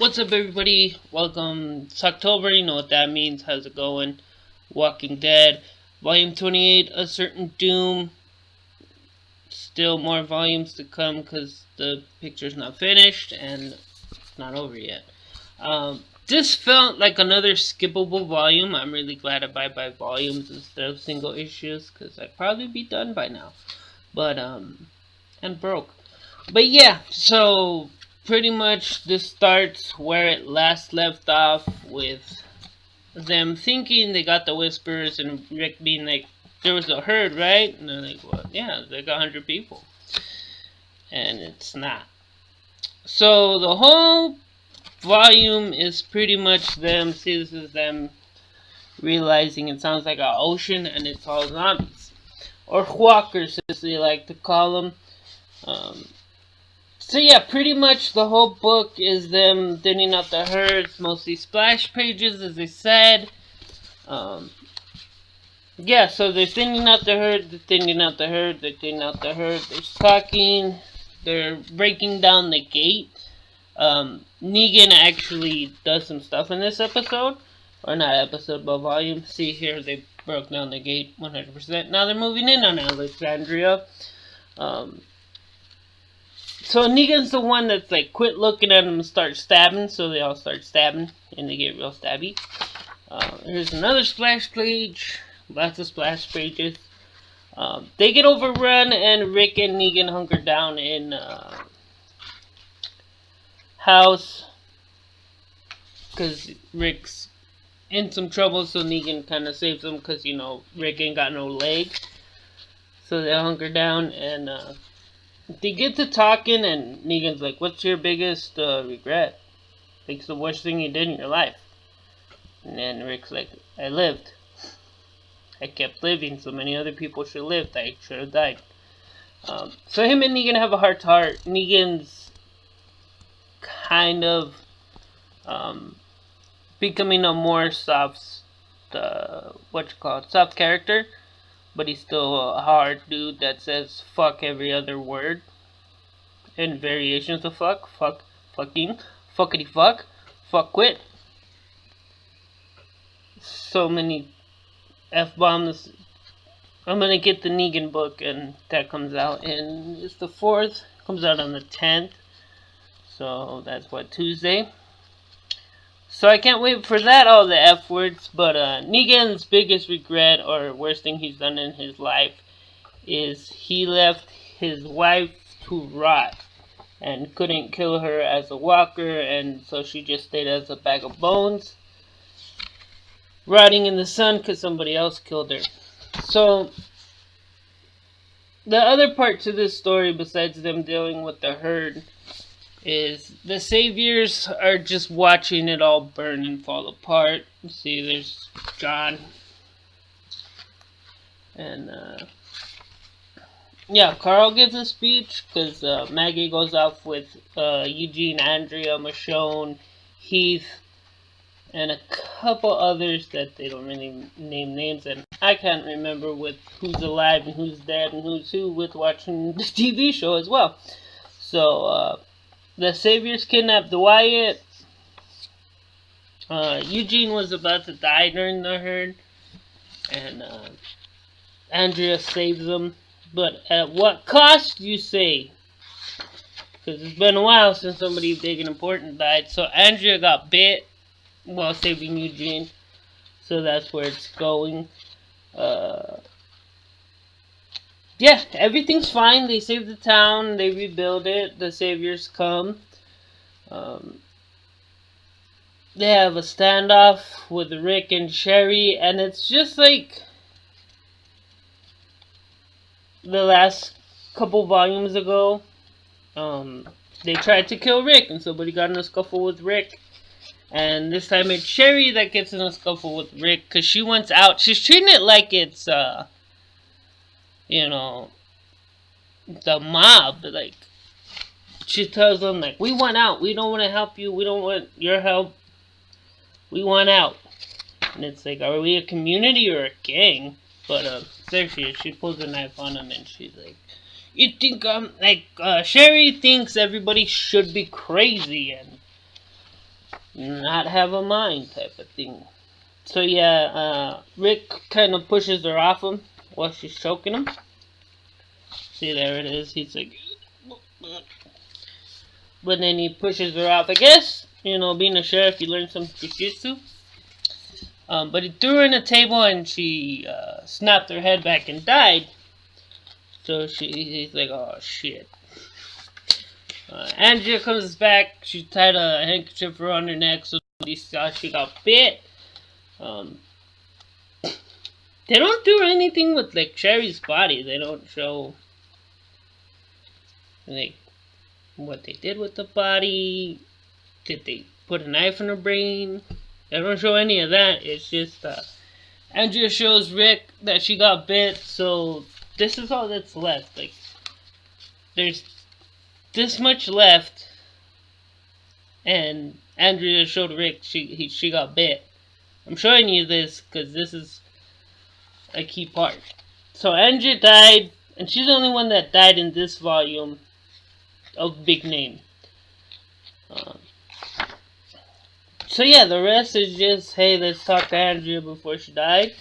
What's up, everybody? Welcome. It's October. You know what that means. How's it going? Walking Dead, Volume 28, A Certain Doom. Still more volumes to come because the picture's not finished and it's not over yet. This felt like another skippable volume. I'm really glad I buy volumes instead of single issues because I'd probably be done by now. But, and broke. But yeah, so pretty much this starts where it last left off with them thinking they got the whispers and Rick being like, there was a herd, right? And they're like, well, yeah, they got 100 people. And it's not. So the whole volume is pretty much them, see, this is them realizing it sounds like an ocean and it's all zombies. Or walkers, as they like to call them. So yeah, pretty much the whole book is them thinning out the herds, mostly splash pages, as I said. Yeah, so they're thinning out the herd, they're thinning out the herd, they're thinning out the herd, they're talking, they're breaking down the gate. Negan actually does some stuff in this episode, or not episode, but volume. See here, they broke down the gate 100%. Now they're moving in on Alexandria. So Negan's the one that's like, quit looking at them and start stabbing, so they all start stabbing, and they get real stabby. Here's another splash page, lots of splash pages. They get overrun, and Rick and Negan hunker down in house, because Rick's in some trouble, so Negan kind of saves him, because, you know, Rick ain't got no leg. So they hunker down, and they get to talking, and Negan's like, what's your biggest regret? Like, it's the worst thing you did in your life. And then Rick's like, I lived. I kept living. So many other people should have lived. I should have died. So him and Negan have a heart to heart. Negan's kind of becoming a more soft, soft character. But he's still a hard dude that says fuck every other word. And variations of fuck. Fuck, fucking, fuckity fuck, fuck quit. So many F-bombs. I'm gonna get the Negan book, and that comes out in, it's the 4th. Comes out on the 10th. So that's what, Tuesday? So I can't wait for that, all the F words, but Negan's biggest regret, or worst thing he's done in his life, is he left his wife to rot, and couldn't kill her as a walker, and so she just stayed as a bag of bones, rotting in the sun because somebody else killed her. So, the other part to this story, besides them dealing with the herd, is the saviors are just watching it all burn and fall apart. See, there's John. And, yeah, Carl gives a speech because Maggie goes off with Eugene, Andrea, Michonne, Heath, and a couple others that they don't really name names, and I can't remember with who's alive and who's dead and who's who with watching the TV show as well. So, the saviors kidnapped Wyatt. Eugene was about to die during the herd, and Andrea saves him. But at what cost, you say? Because it's been a while since somebody big and important died. So Andrea got bit while saving Eugene. So that's where it's going. Yeah, everything's fine. They save the town. They rebuild it. The saviors come. They have a standoff with Rick and Sherry. And it's just like the last couple volumes ago. They tried to kill Rick, and somebody got in a scuffle with Rick. And this time it's Sherry that gets in a scuffle with Rick, because she wants out. She's treating it like it's, you know, the mob. Like, she tells them, like, we want out. We don't want to help you. We don't want your help. We want out. And it's like, are we a community or a gang? But, there she is. She pulls a knife on him, and she's like, you think, Sherry thinks everybody should be crazy, and not have a mind type of thing. So yeah, Rick kind of pushes her off him while she's choking him. See, there it is. He's like, but then he pushes her off. I guess, being a sheriff, you learn some jujitsu. But he threw her in a table and she snapped her head back and died. So he's like, oh shit. Andrea comes back. She tied a handkerchief around her neck so nobody saw she got bit. They don't do anything with like Sherry's body. They don't show like what they did with the body. Did they put a knife in her brain? They don't show any of that. It's just Andrea shows Rick that she got bit. So this is all that's left. Like there's this much left, and Andrea showed Rick she got bit. I'm showing you this because this is a key part. So Andrea died, and she's the only one that died in this volume of Big Name. So yeah, the rest is just, hey, let's talk to Andrea before she died.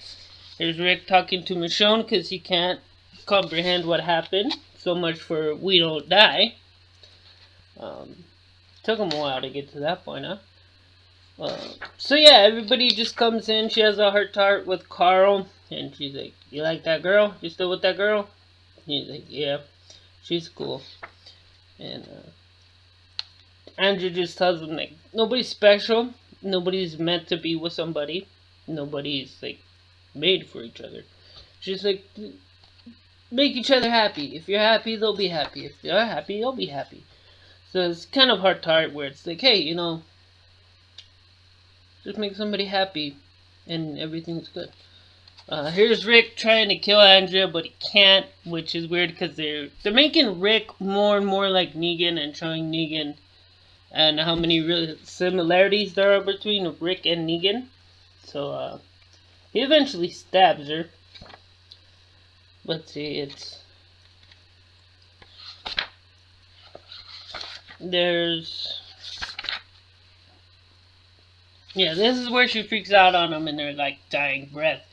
Here's Rick talking to Michonne because he can't comprehend what happened. So much for we don't die. Took him a while to get to that point, huh? So yeah, everybody just comes in. She has a heart-to-heart with Carl, and she's like, "You like that girl? You still with that girl?" He's like, "Yeah, she's cool." And Andrew just tells him like, nobody's special, nobody's meant to be with somebody, nobody's like made for each other. Just like make each other happy. If you're happy, they'll be happy. If they're happy, you'll be happy. So it's kind of heart-to-heart where it's like, hey, just make somebody happy, and everything's good. Here's Rick trying to kill Andrea, but he can't, which is weird because they're making Rick more and more like Negan and showing Negan and how many real similarities there are between Rick and Negan. So he eventually stabs her. Let's see, this is where she freaks out on him in their like dying breath.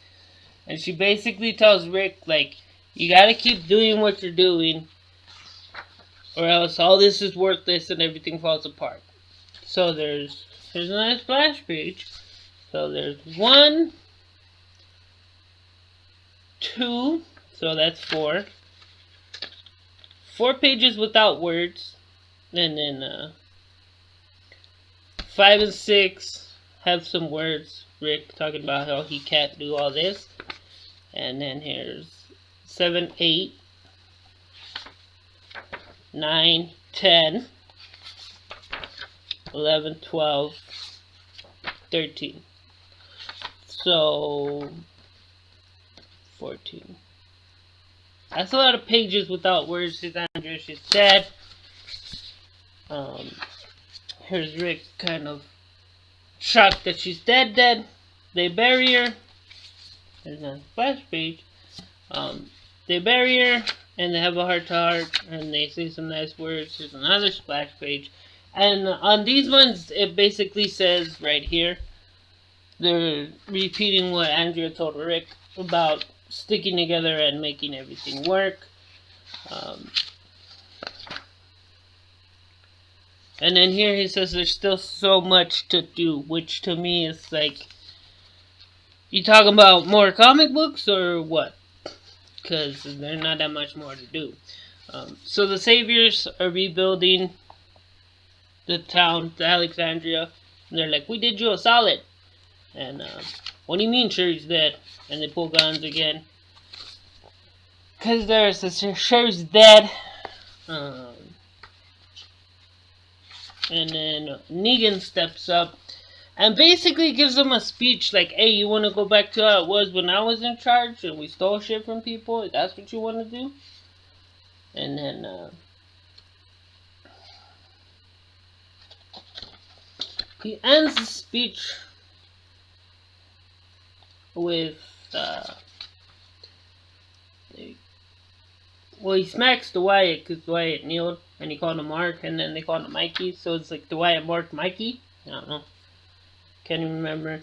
And she basically tells Rick, like, you gotta keep doing what you're doing, or else all this is worthless and everything falls apart. So here's a nice splash page. So there's 1, 2, so that's 4. 4 pages without words. And then 5 and 6 have some words. Rick talking about how he can't do all this. And then here's 7, 8, 9, 10, 11, 12, 13. So 14. That's a lot of pages without words. She's Andrea, she's dead. Here's Rick kind of shocked that she's dead. They bury her. There's a splash page. They bury her and they have a heart-to-heart and they say some nice words. There's another splash page. And on these ones, it basically says right here, they're repeating what Andrea told Rick about sticking together and making everything work. And then here he says there's still so much to do, which to me is like, you talking about more comic books or what? Because there's not that much more to do. So the Saviors are rebuilding the town, the Alexandria. And they're like, we did you a solid. And what do you mean Sherry's dead? And they pull guns again. Because there's a Sherry's dead. And then Negan steps up and basically gives them a speech like, hey, you want to go back to how it was when I was in charge and we stole shit from people? That's what you want to do? And then he ends the speech with he smacks Dwight because Dwight kneeled and he called him Mark, and then they called him Mikey, so it's like Dwight, Mark, Mikey. I don't know. Can't even remember.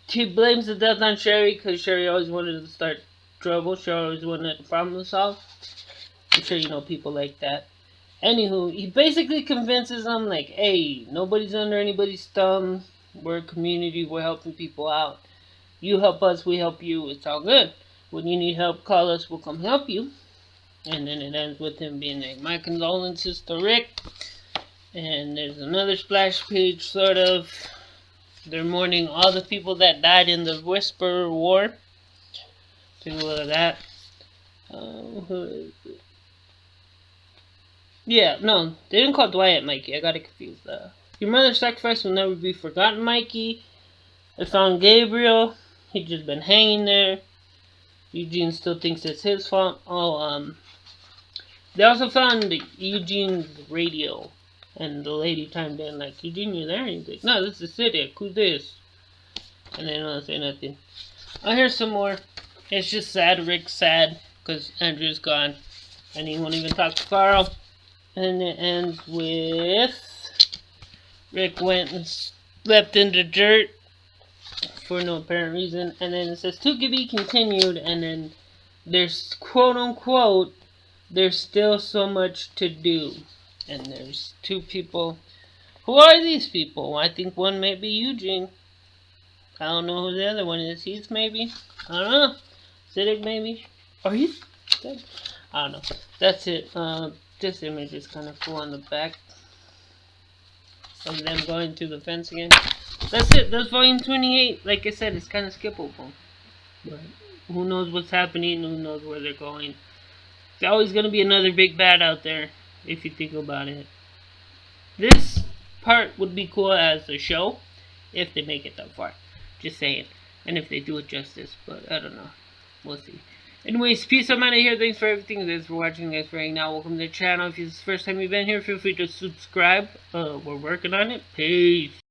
He blames the death on Sherry because Sherry always wanted to start trouble. She always wanted the problem to solve. I'm sure you know people like that. Anywho, he basically convinces them like, hey, nobody's under anybody's thumb. We're a community. We're helping people out. You help us, we help you. It's all good. When you need help, call us. We'll come help you. And then it ends with him being like, my condolences to Rick. And there's another splash page, sort of. They're mourning all the people that died in the Whisper War. Take a look at that. Who is it? Yeah, no, they didn't call Dwight Mikey. I got it confused. Your mother's sacrifice will never be forgotten, Mikey. I found Gabriel. He'd just been hanging there. Eugene still thinks it's his fault. They also found Eugene's radio. And the lady chimed in like, Eugene, you there? And he's like, no, this is Cydic. Who's this? And they don't say nothing. I'll hear some more. It's just sad. Rick's sad because Andrew's gone. And he won't even talk to Carl. And it ends with Rick went and slept in the dirt for no apparent reason. And then it says, to be continued. And then there's quote unquote, there's still so much to do. And there's two people. Who are these people? I think one may be Eugene. I don't know who the other one is. Heath maybe? I don't know. Cydic maybe? Or Heath? I don't know. That's it. This image is kind of cool on the back. Of them going through the fence again. That's it. That's volume 28. Like I said, it's kind of skippable. But who knows what's happening? Who knows where they're going? There's always going to be another big bad out there. If you think about it. This part would be cool as a show. If they make it that far. Just saying. And if they do it justice. But I don't know. We'll see. Anyways, peace. I'm out of here. Thanks for everything. Thanks for watching. Thanks for hanging out. Welcome to the channel. If it's the first time you've been here, feel free to subscribe. We're working on it. Peace.